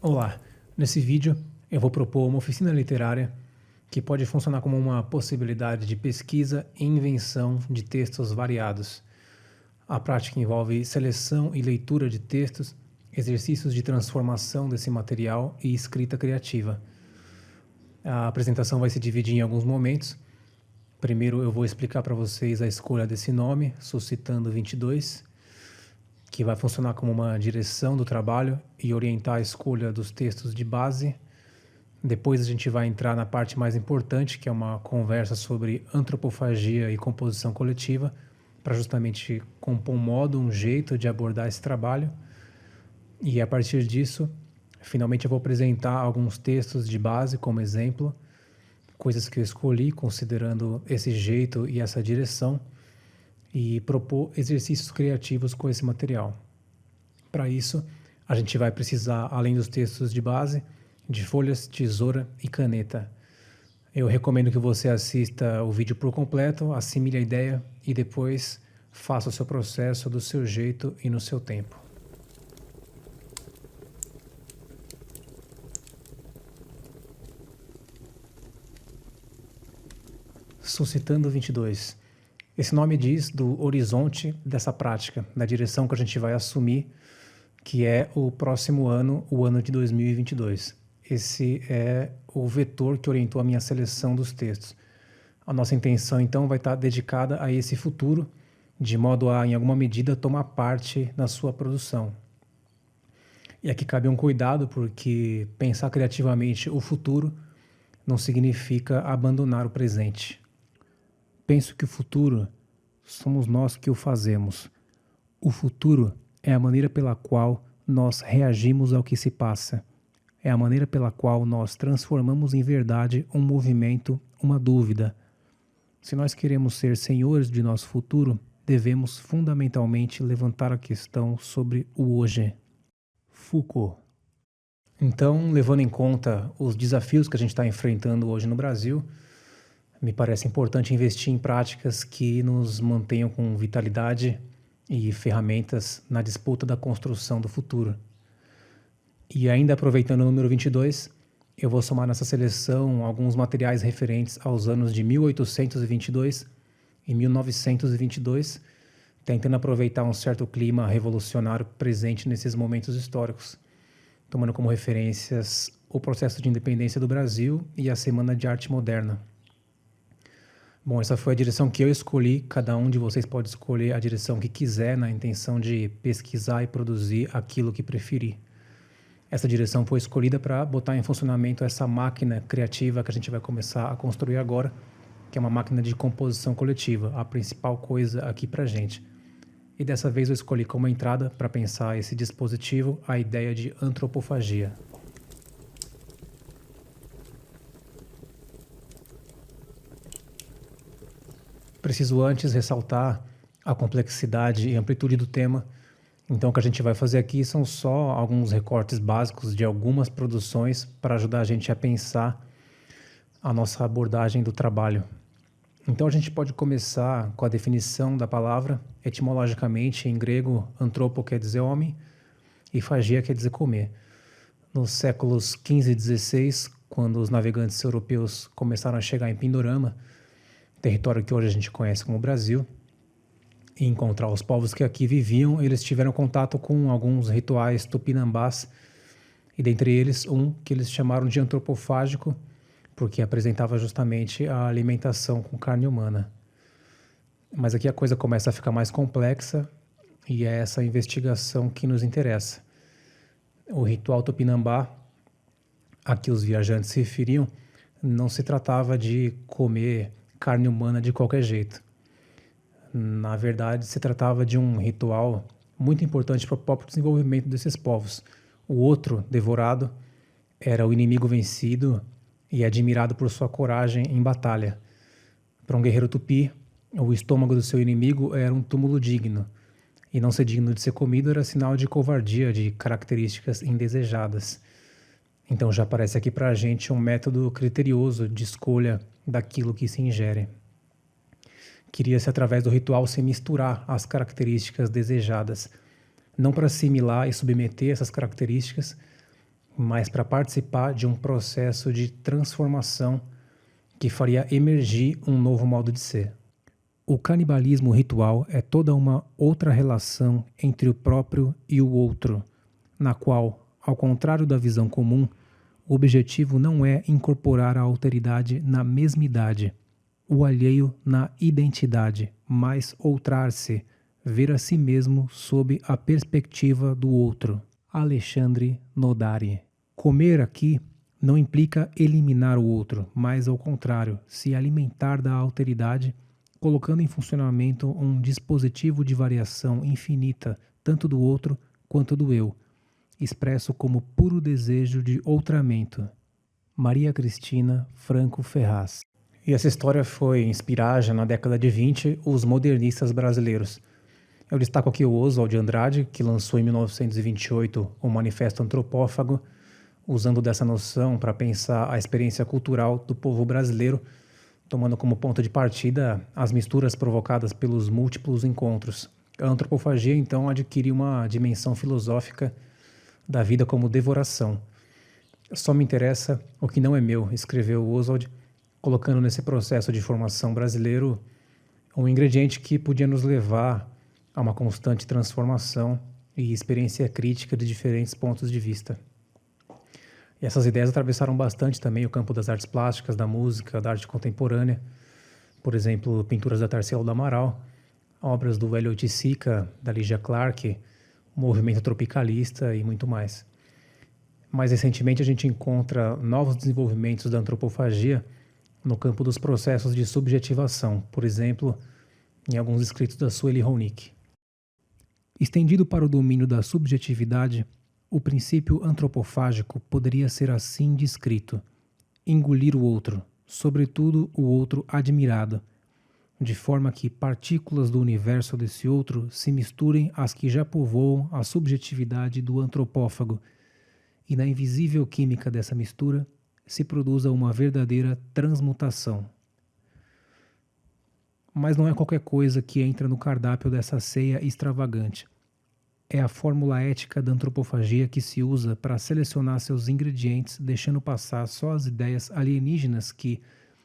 Olá, nesse vídeo eu vou propor uma oficina literária que pode funcionar como uma possibilidade de pesquisa e invenção de textos variados. A prática envolve seleção e leitura de textos, exercícios de transformação desse material e escrita criativa. A apresentação vai se dividir em alguns momentos. Primeiro eu vou explicar para vocês a escolha desse nome, Suscitando 22, que vai funcionar como uma direção do trabalho e orientar a escolha dos textos de base. Depois a gente vai entrar na parte mais importante, que é uma conversa sobre antropofagia e composição coletiva, para justamente compor um modo, um jeito de abordar esse trabalho. E a partir disso, finalmente eu vou apresentar alguns textos de base como exemplo, coisas que eu escolhi considerando esse jeito e essa direção, e propor exercícios criativos com esse material. Para isso, a gente vai precisar, além dos textos de base, de folhas, tesoura e caneta. Eu recomendo que você assista o vídeo por completo, assimile a ideia e depois faça o seu processo do seu jeito e no seu tempo. Suscitando 22. Esse nome diz do horizonte dessa prática, da direção que a gente vai assumir, que é o próximo ano, o ano de 2022. Esse é o vetor que orientou a minha seleção dos textos. A nossa intenção, então, vai estar dedicada a esse futuro, de modo a, em alguma medida, tomar parte na sua produção. E aqui cabe um cuidado, porque pensar criativamente o futuro não significa abandonar o presente. Penso que o futuro somos nós que o fazemos. O futuro é a maneira pela qual nós reagimos ao que se passa. É a maneira pela qual nós transformamos em verdade um movimento, uma dúvida. Se nós queremos ser senhores de nosso futuro, devemos fundamentalmente levantar a questão sobre o hoje. Foucault. Então, levando em conta os desafios que a gente está enfrentando hoje no Brasil, me parece importante investir em práticas que nos mantenham com vitalidade e ferramentas na disputa da construção do futuro. E ainda aproveitando o número 22, eu vou somar nessa seleção alguns materiais referentes aos anos de 1822 e 1922, tentando aproveitar um certo clima revolucionário presente nesses momentos históricos, tomando como referências o processo de independência do Brasil e a Semana de Arte Moderna. Bom, essa foi a direção que eu escolhi. Cada um de vocês pode escolher a direção que quiser, na intenção de pesquisar e produzir aquilo que preferir. Essa direção foi escolhida para botar em funcionamento essa máquina criativa que a gente vai começar a construir agora, que é uma máquina de composição coletiva, a principal coisa aqui para a gente. E dessa vez eu escolhi como entrada para pensar esse dispositivo a ideia de antropofagia. Preciso antes ressaltar a complexidade e amplitude do tema. Então o que a gente vai fazer aqui são só alguns recortes básicos de algumas produções para ajudar a gente a pensar a nossa abordagem do trabalho. Então a gente pode começar com a definição da palavra. Etimologicamente, em grego, antropo quer dizer homem e fagia quer dizer comer. Nos séculos XV e XVI, quando os navegantes europeus começaram a chegar em Pindorama, território que hoje a gente conhece como Brasil, e encontrar os povos que aqui viviam, eles tiveram contato com alguns rituais tupinambás, e dentre eles um que eles chamaram de antropofágico, porque apresentava justamente a alimentação com carne humana. Mas aqui a coisa começa a ficar mais complexa, e é essa investigação que nos interessa. O ritual tupinambá, a que os viajantes se referiam, não se tratava de comer carne humana de qualquer jeito. Na verdade, se tratava de um ritual muito importante para o próprio desenvolvimento desses povos. O outro, devorado, era o inimigo vencido e admirado por sua coragem em batalha. Para um guerreiro tupi, o estômago do seu inimigo era um túmulo digno, e não ser digno de ser comido era sinal de covardia, de características indesejadas. Então já aparece aqui para a gente um método criterioso de escolha daquilo que se ingere. Queria-se, através do ritual, se misturar às características desejadas, não para assimilar e submeter essas características, mas para participar de um processo de transformação que faria emergir um novo modo de ser. O canibalismo ritual é toda uma outra relação entre o próprio e o outro, na qual, ao contrário da visão comum, o objetivo não é incorporar a alteridade na mesmidade, o alheio na identidade, mas outrar-se, ver a si mesmo sob a perspectiva do outro. Alexandre Nodari. Comer aqui não implica eliminar o outro, mas ao contrário, se alimentar da alteridade, colocando em funcionamento um dispositivo de variação infinita, tanto do outro quanto do eu, expresso como puro desejo de outramento. Maria Cristina Franco Ferraz. E essa história foi inspirar, já na década de 20, os modernistas brasileiros. Eu destaco aqui o Oswald de Andrade, que lançou em 1928 o Manifesto Antropófago, usando dessa noção para pensar a experiência cultural do povo brasileiro, tomando como ponto de partida as misturas provocadas pelos múltiplos encontros. A antropofagia, então, adquire uma dimensão filosófica da vida como devoração. Só me interessa o que não é meu, escreveu Oswald, colocando nesse processo de formação brasileiro um ingrediente que podia nos levar a uma constante transformação e experiência crítica de diferentes pontos de vista. E essas ideias atravessaram bastante também o campo das artes plásticas, da música, da arte contemporânea. Por exemplo, pinturas da Tarsila do Amaral, obras do Hélio Oiticica, da Lygia Clark, o movimento tropicalista e muito mais. Mais recentemente, a gente encontra novos desenvolvimentos da antropofagia no campo dos processos de subjetivação, por exemplo, em alguns escritos da Sueli Ronick. Estendido para o domínio da subjetividade, o princípio antropofágico poderia ser assim descrito: engolir o outro, sobretudo o outro admirado, de forma que partículas do universo desse outro se misturem às que já povoam a subjetividade do antropófago, e na invisível química dessa mistura se produza uma verdadeira transmutação. Mas não é qualquer coisa que entra no cardápio dessa ceia extravagante. É a fórmula ética da antropofagia que se usa para selecionar seus ingredientes, deixando passar só as ideias alienígenas que,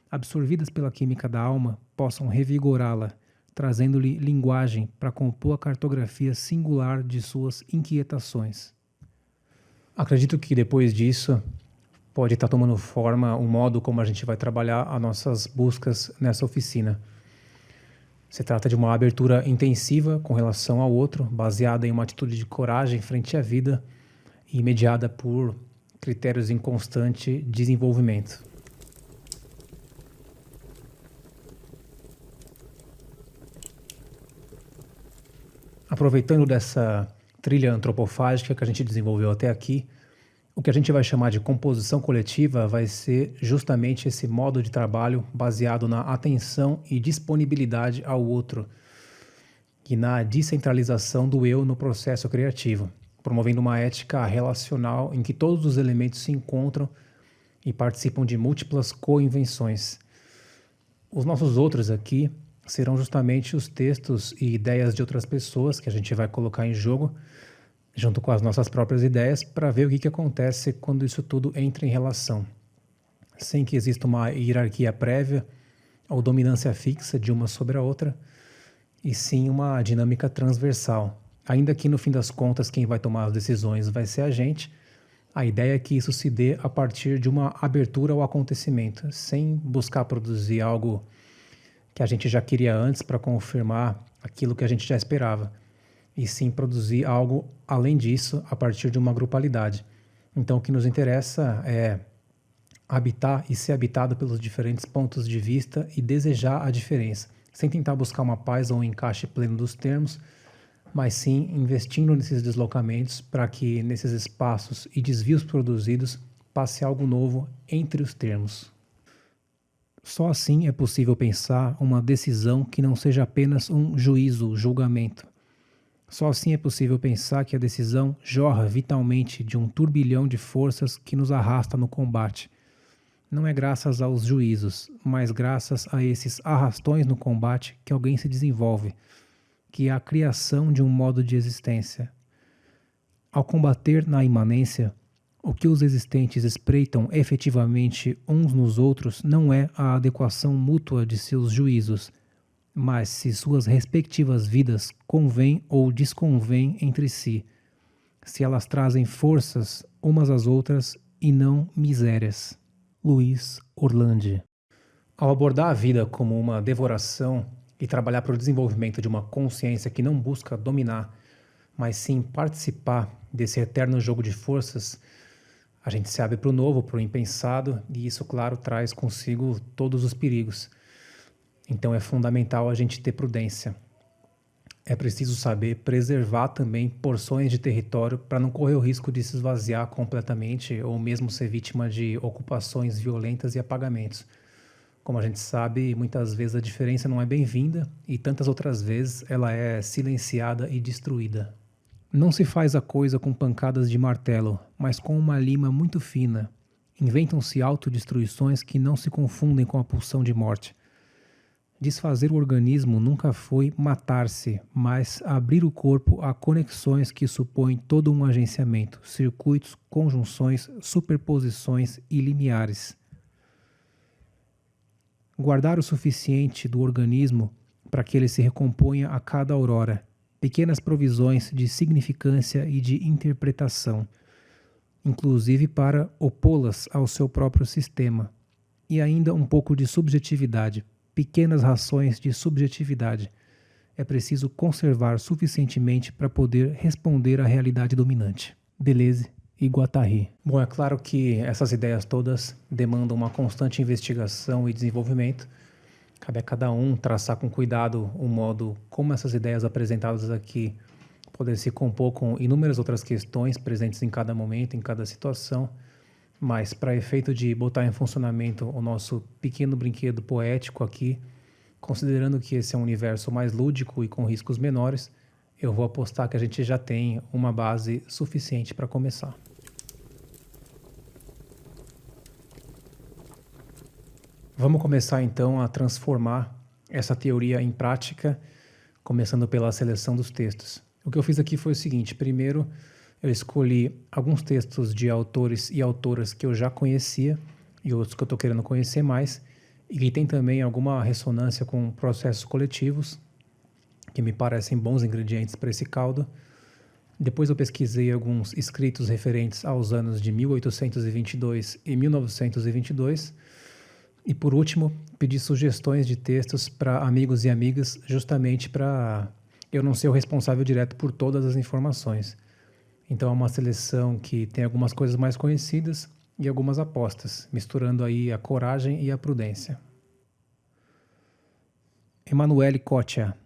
absorvidas pela química da alma, possam revigorá-la, trazendo-lhe linguagem para compor a cartografia singular de suas inquietações. Acredito que depois disso pode estar tomando forma o modo como a gente vai trabalhar as nossas buscas nessa oficina. Se trata de uma abertura intensiva com relação ao outro, baseada em uma atitude de coragem frente à vida e mediada por critérios em constante desenvolvimento. Aproveitando dessa trilha antropofágica que a gente desenvolveu até aqui, o que a gente vai chamar de composição coletiva vai ser justamente esse modo de trabalho baseado na atenção e disponibilidade ao outro e na descentralização do eu no processo criativo, promovendo uma ética relacional em que todos os elementos se encontram e participam de múltiplas co-invenções. Os nossos outros aqui serão justamente os textos e ideias de outras pessoas que a gente vai colocar em jogo, junto com as nossas próprias ideias, para ver o que acontece quando isso tudo entra em relação, sem que exista uma hierarquia prévia ou dominância fixa de uma sobre a outra, e sim uma dinâmica transversal. Ainda que no fim das contas quem vai tomar as decisões vai ser a gente, a ideia é que isso se dê a partir de uma abertura ao acontecimento, sem buscar produzir algo que a gente já queria antes para confirmar aquilo que a gente já esperava, e sim produzir algo além disso a partir de uma grupalidade. Então o que nos interessa é habitar e ser habitado pelos diferentes pontos de vista e desejar a diferença, sem tentar buscar uma paz ou um encaixe pleno dos termos, mas sim investindo nesses deslocamentos para que nesses espaços e desvios produzidos passe algo novo entre os termos. Só assim é possível pensar uma decisão que não seja apenas um juízo, julgamento. Só assim é possível pensar que a decisão jorra vitalmente de um turbilhão de forças que nos arrasta no combate. Não é graças aos juízos, mas graças a esses arrastões no combate que alguém se desenvolve, que é a criação de um modo de existência. Ao combater na imanência, O que os existentes espreitam efetivamente uns nos outros não é a adequação mútua de seus juízos, mas se suas respectivas vidas convêm ou desconvêm entre si, se elas trazem forças umas às outras e não misérias. Luiz Orlandi. Ao abordar a vida como uma devoração e trabalhar para o desenvolvimento de uma consciência que não busca dominar, mas sim participar desse eterno jogo de forças, a gente se abre para o novo, para o impensado, e isso, claro, traz consigo todos os perigos. Então é fundamental a gente ter prudência. É preciso saber preservar também porções de território para não correr o risco de se esvaziar completamente ou mesmo ser vítima de ocupações violentas e apagamentos. Como a gente sabe, muitas vezes a diferença não é bem-vinda e tantas outras vezes ela é silenciada e destruída. Não se faz a coisa com pancadas de martelo, mas com uma lima muito fina. Inventam-se autodestruições que não se confundem com a pulsão de morte. Desfazer o organismo nunca foi matar-se, mas abrir o corpo a conexões que supõem todo um agenciamento, circuitos, conjunções, superposições e limiares. Guardar o suficiente do organismo para que ele se recomponha a cada aurora, pequenas provisões de significância e de interpretação, inclusive para opô-las ao seu próprio sistema, e ainda um pouco de subjetividade, pequenas rações de subjetividade. É preciso conservar suficientemente para poder responder à realidade dominante. Deleuze e Guattari. Bom, é claro que essas ideias todas demandam uma constante investigação e desenvolvimento. Cabe a cada um traçar com cuidado o modo como essas ideias apresentadas aqui podem se compor com inúmeras outras questões presentes em cada momento, em cada situação, mas para efeito de botar em funcionamento o nosso pequeno brinquedo poético aqui, considerando que esse é um universo mais lúdico e com riscos menores, eu vou apostar que a gente já tem uma base suficiente para começar. Vamos começar então a transformar essa teoria em prática, começando pela seleção dos textos. O que eu fiz aqui foi o seguinte: primeiro, eu escolhi alguns textos de autores e autoras que eu já conhecia e outros que eu estou querendo conhecer mais, e que tem também alguma ressonância com processos coletivos, que me parecem bons ingredientes para esse caldo. Depois eu pesquisei alguns escritos referentes aos anos de 1822 e 1922. E por último, pedi sugestões de textos para amigos e amigas, justamente para eu não ser o responsável direto por todas as informações. Então é uma seleção que tem algumas coisas mais conhecidas e algumas apostas, misturando aí a coragem e a prudência. Emanuele Coccia.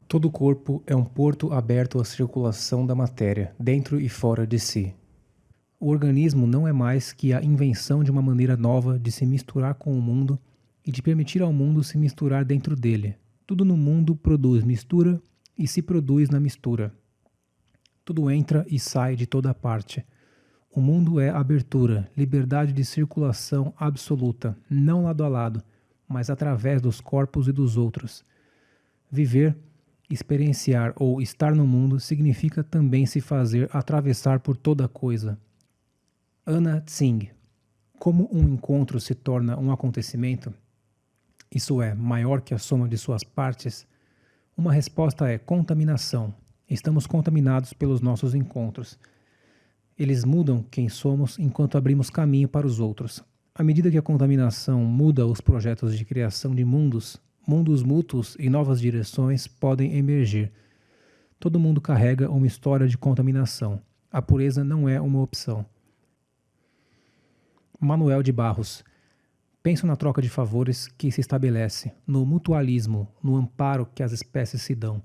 Todo corpo é um porto aberto à circulação da matéria, dentro e fora de si. O organismo não é mais que a invenção de uma maneira nova de se misturar com o mundo e de permitir ao mundo se misturar dentro dele. Tudo no mundo produz mistura e se produz na mistura. Tudo entra e sai de toda parte. O mundo é abertura, liberdade de circulação absoluta, não lado a lado, mas através dos corpos e dos outros. Viver, experienciar ou estar no mundo significa também se fazer atravessar por toda coisa. Anna Tsing. Como um encontro se torna um acontecimento, isso é, maior que a soma de suas partes, uma resposta é contaminação. Estamos contaminados pelos nossos encontros. Eles mudam quem somos enquanto abrimos caminho para os outros. À medida que a contaminação muda os projetos de criação de mundos mútuos e novas direções podem emergir. Todo mundo carrega uma história de contaminação. A pureza não é uma opção. Manuel de Barros. Penso na troca de favores que se estabelece, no mutualismo, no amparo que as espécies se dão,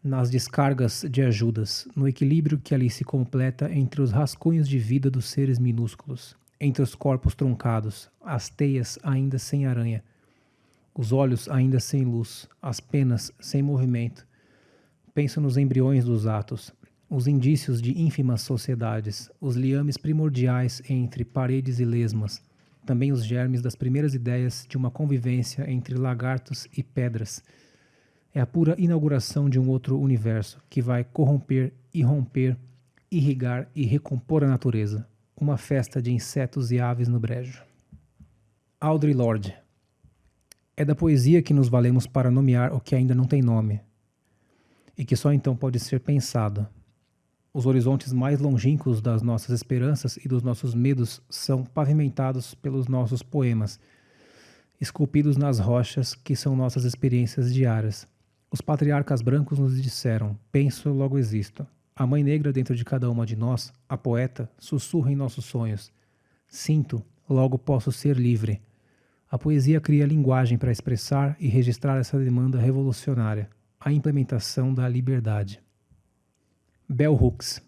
nas descargas de ajudas, no equilíbrio que ali se completa entre os rascunhos de vida dos seres minúsculos, entre os corpos truncados, as teias ainda sem aranha, os olhos ainda sem luz, as penas sem movimento. Penso nos embriões dos atos, os indícios de ínfimas sociedades, os liames primordiais entre paredes e lesmas, também os germes das primeiras ideias de uma convivência entre lagartos e pedras. É a pura inauguração de um outro universo que vai corromper e romper irrigar e recompor a natureza. Uma festa de insetos e aves no brejo. Audre Lorde. É da poesia que nos valemos para nomear o que ainda não tem nome, e que só então pode ser pensado. Os horizontes mais longínquos das nossas esperanças e dos nossos medos são pavimentados pelos nossos poemas, esculpidos nas rochas que são nossas experiências diárias. Os patriarcas brancos nos disseram: penso, logo existo. A mãe negra dentro de cada uma de nós, a poeta, sussurra em nossos sonhos: sinto, logo posso ser livre. A poesia cria linguagem para expressar e registrar essa demanda revolucionária, a implementação da liberdade. Bell Hooks.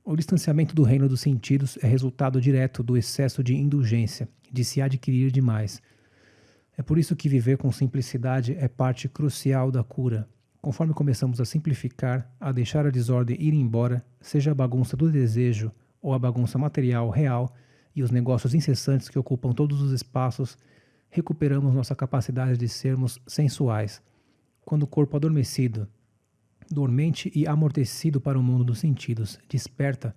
O distanciamento do reino dos sentidos é resultado direto do excesso de indulgência, de se adquirir demais. É por isso que viver com simplicidade é parte crucial da cura. Conforme começamos a simplificar, a deixar a desordem ir embora, seja a bagunça do desejo ou a bagunça material real e os negócios incessantes que ocupam todos os espaços, recuperamos nossa capacidade de sermos sensuais. Quando o corpo adormecido, dormente e amortecido para o mundo dos sentidos, desperta,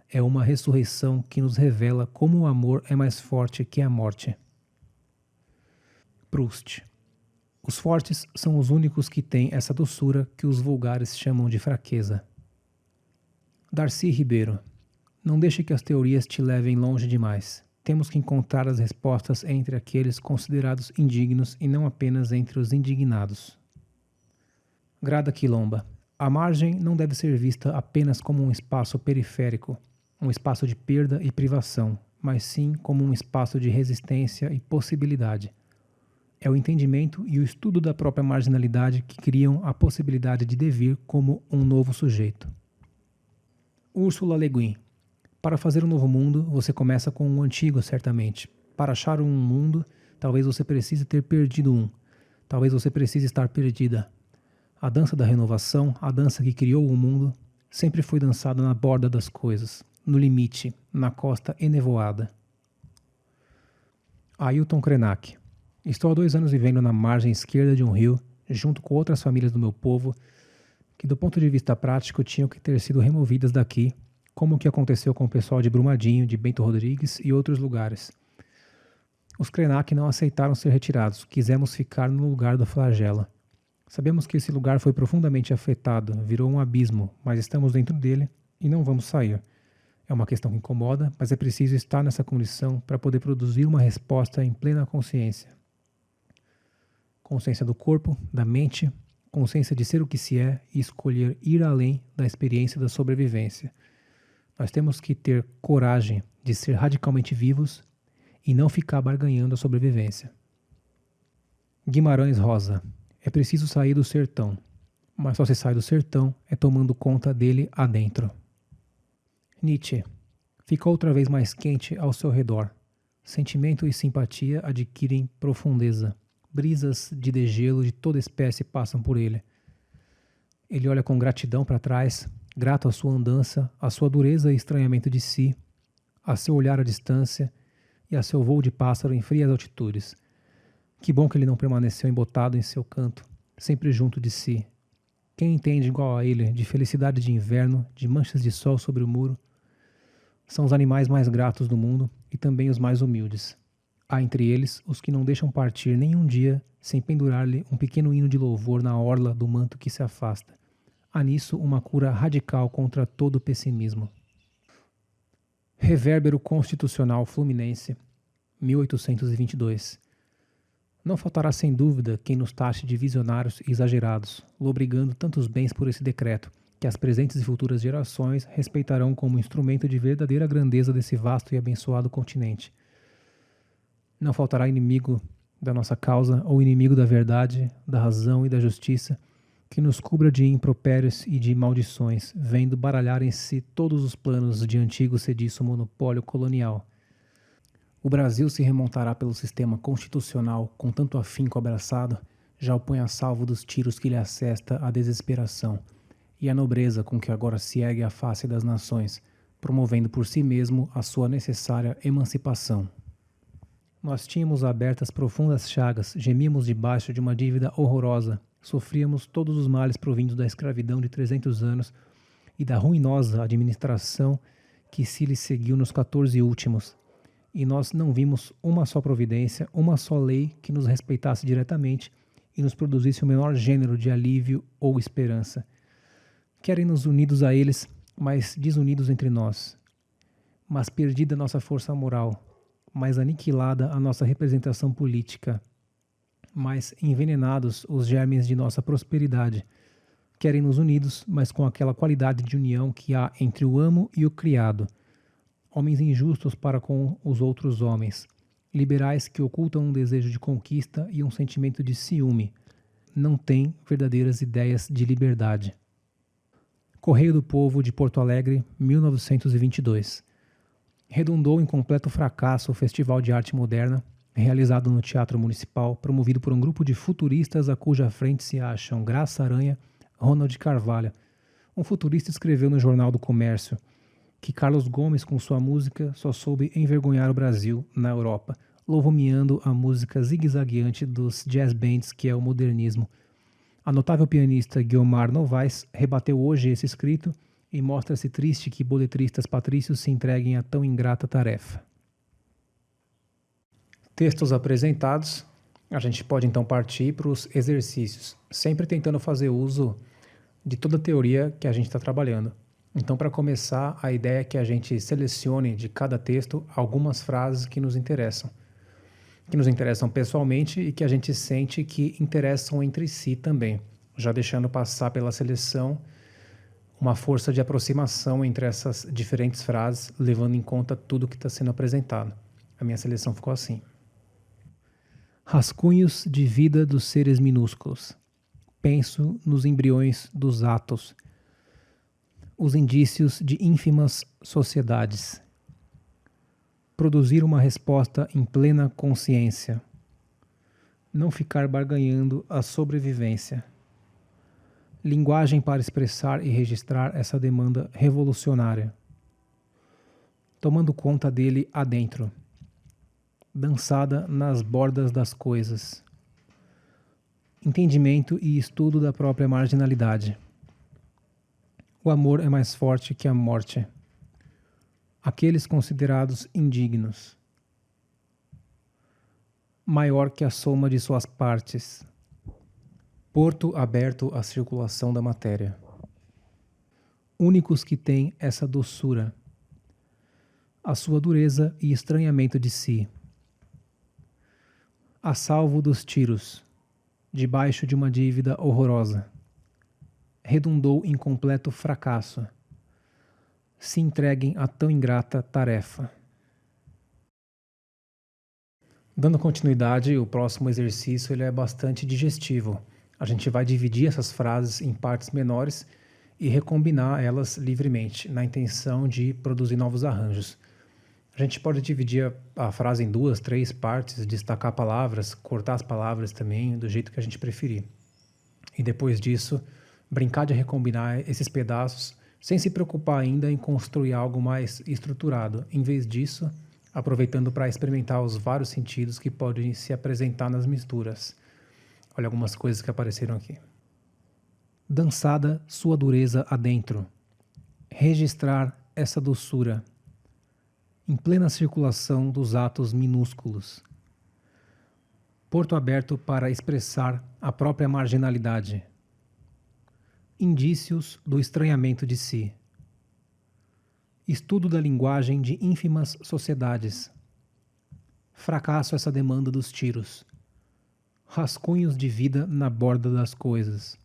é uma ressurreição que nos revela como o amor é mais forte que a morte. Proust. Os fortes são os únicos que têm essa doçura que os vulgares chamam de fraqueza. Darcy Ribeiro. Não deixe que as teorias te levem longe demais. Temos que encontrar as respostas entre aqueles considerados indignos e não apenas entre os indignados. Grada Quilomba. A margem não deve ser vista apenas como um espaço periférico, um espaço de perda e privação, mas sim como um espaço de resistência e possibilidade. É o entendimento e o estudo da própria marginalidade que criam a possibilidade de devir como um novo sujeito. Ursula Le Guin. Para fazer um novo mundo, você começa com um antigo, certamente. Para achar um mundo, talvez você precise ter perdido um. Talvez você precise estar perdida. A dança da renovação, a dança que criou o mundo, sempre foi dançada na borda das coisas, no limite, na costa enevoada. Ailton Krenak. Estou há 2 anos vivendo na margem esquerda de um rio, junto com outras famílias do meu povo, que do ponto de vista prático tinham que ter sido removidas daqui, como o que aconteceu com o pessoal de Brumadinho, de Bento Rodrigues e outros lugares. Os Krenak não aceitaram ser retirados, quisemos ficar no lugar do flagelo. Sabemos que esse lugar foi profundamente afetado, virou um abismo, mas estamos dentro dele e não vamos sair. É uma questão que incomoda, mas é preciso estar nessa condição para poder produzir uma resposta em plena consciência. Consciência do corpo, da mente, consciência de ser o que se é e escolher ir além da experiência da sobrevivência. Nós temos que ter coragem de ser radicalmente vivos e não ficar barganhando a sobrevivência. Guimarães Rosa. É preciso sair do sertão, mas só se sai do sertão é tomando conta dele adentro. Nietzsche. Fica outra vez mais quente ao seu redor. Sentimento e simpatia adquirem profundeza. Brisas de degelo de toda espécie passam por ele. Ele olha com gratidão para trás, grato à sua andança, à sua dureza e estranhamento de si, a seu olhar à distância e a seu voo de pássaro em frias altitudes. Que bom que ele não permaneceu embotado em seu canto, sempre junto de si. Quem entende igual a ele de felicidade de inverno, de manchas de sol sobre o muro? São os animais mais gratos do mundo e também os mais humildes. Há entre eles os que não deixam partir nenhum dia sem pendurar-lhe um pequeno hino de louvor na orla do manto que se afasta. Há nisso uma cura radical contra todo o pessimismo. Revérbero Constitucional Fluminense, 1822. Não faltará sem dúvida quem nos taxe de visionários e exagerados, lobrigando tantos bens por esse decreto, que as presentes e futuras gerações respeitarão como instrumento de verdadeira grandeza desse vasto e abençoado continente. Não faltará inimigo da nossa causa ou inimigo da verdade, da razão e da justiça, que nos cubra de impropérios e de maldições, vendo baralharem-se todos os planos de antigo sediço monopólio colonial. O Brasil se remontará pelo sistema constitucional com tanto afinco abraçado, já o põe a salvo dos tiros que lhe assesta a desesperação, e a nobreza com que agora se ergue a face das nações, promovendo por si mesmo a sua necessária emancipação. Nós tínhamos abertas profundas chagas, gemíamos debaixo de uma dívida horrorosa, sofríamos todos os males provindos da escravidão de 300 anos e da ruinosa administração que se lhe seguiu nos 14 últimos. E nós não vimos uma só providência, uma só lei que nos respeitasse diretamente e nos produzisse o menor gênero de alívio ou esperança. Querem-nos unidos a eles, mas desunidos entre nós. Mas perdida nossa força moral, mas aniquilada a nossa representação política, mas envenenados os germes de nossa prosperidade. Querem-nos unidos, mas com aquela qualidade de união que há entre o amo e o criado. Homens injustos para com os outros homens. Liberais que ocultam um desejo de conquista e um sentimento de ciúme. Não têm verdadeiras ideias de liberdade. Correio do Povo de Porto Alegre, 1922. Redundou em completo fracasso o Festival de Arte Moderna, realizado no Teatro Municipal, promovido por um grupo de futuristas a cuja frente se acham Graça Aranha, Ronald Carvalho. Um futurista escreveu no Jornal do Comércio que Carlos Gomes, com sua música, só soube envergonhar o Brasil na Europa, louvomeando a música zigue-zagueante dos jazz bands que é o modernismo. A notável pianista Guiomar Novaes rebateu hoje esse escrito e mostra-se triste que boletristas patrícios se entreguem a tão ingrata tarefa. Textos apresentados, a gente pode então partir para os exercícios, sempre tentando fazer uso de toda a teoria que a gente está trabalhando. Então, para começar, a ideia é que a gente selecione de cada texto algumas frases que nos interessam pessoalmente e que a gente sente que interessam entre si também, já deixando passar pela seleção uma força de aproximação entre essas diferentes frases, levando em conta tudo que está sendo apresentado. A minha seleção ficou assim. Rascunhos de vida dos seres minúsculos. Penso nos embriões dos átomos, os indícios de ínfimas sociedades. Produzir uma resposta em plena consciência. Não ficar barganhando a sobrevivência. Linguagem para expressar e registrar essa demanda revolucionária. Tomando conta dele adentro. Dançada nas bordas das coisas. Entendimento e estudo da própria marginalidade. O amor é mais forte que a morte. Aqueles considerados indignos. Maior que a soma de suas partes. Porto aberto à circulação da matéria. Únicos que têm essa doçura. A sua dureza e estranhamento de si. A salvo dos tiros. Debaixo de uma dívida horrorosa. Redundou em completo fracasso. Se entreguem a tão ingrata tarefa. Dando continuidade, o próximo exercício ele é bastante digestivo. A gente vai dividir essas frases em partes menores e recombinar elas livremente, na intenção de produzir novos arranjos. A gente pode dividir a frase em 2, 3 partes, destacar palavras, cortar as palavras também, do jeito que a gente preferir. E depois disso, brincar de recombinar esses pedaços sem se preocupar ainda em construir algo mais estruturado. Em vez disso, aproveitando para experimentar os vários sentidos que podem se apresentar nas misturas. Olha algumas coisas que apareceram aqui. Dançada sua dureza adentro. Registrar essa doçura. Em plena circulação dos atos minúsculos. Porto aberto para expressar a própria marginalidade. Indícios do estranhamento de si. Estudo da linguagem de ínfimas sociedades. Fracasso essa demanda dos tiros. Rascunhos de vida na borda das coisas.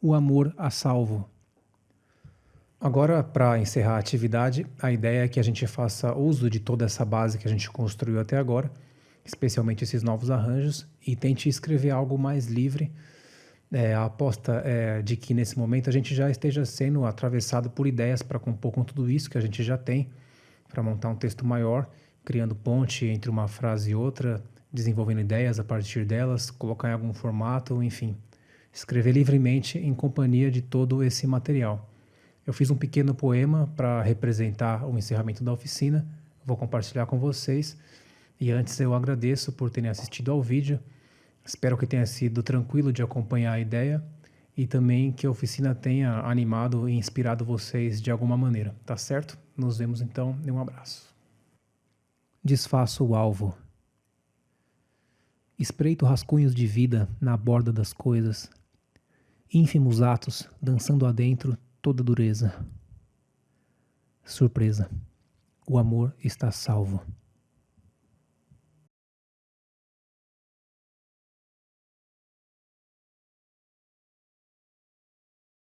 O amor a salvo. Agora, para encerrar a atividade, a ideia é que a gente faça uso de toda essa base que a gente construiu até agora, especialmente esses novos arranjos, e tente escrever algo mais livre. A aposta é de que nesse momento a gente já esteja sendo atravessado por ideias para compor com tudo isso que a gente já tem, para montar um texto maior, criando ponte entre uma frase e outra, desenvolvendo ideias a partir delas, colocar em algum formato, enfim, escrever livremente em companhia de todo esse material. Eu fiz um pequeno poema para representar o encerramento da oficina, vou compartilhar com vocês, e antes eu agradeço por terem assistido ao vídeo. Espero que tenha sido tranquilo de acompanhar a ideia e também que a oficina tenha animado e inspirado vocês de alguma maneira, tá certo? Nos vemos então e um abraço. Desfaço o alvo. Espreito rascunhos de vida na borda das coisas, ínfimos atos dançando adentro toda dureza. Surpresa. O amor está salvo.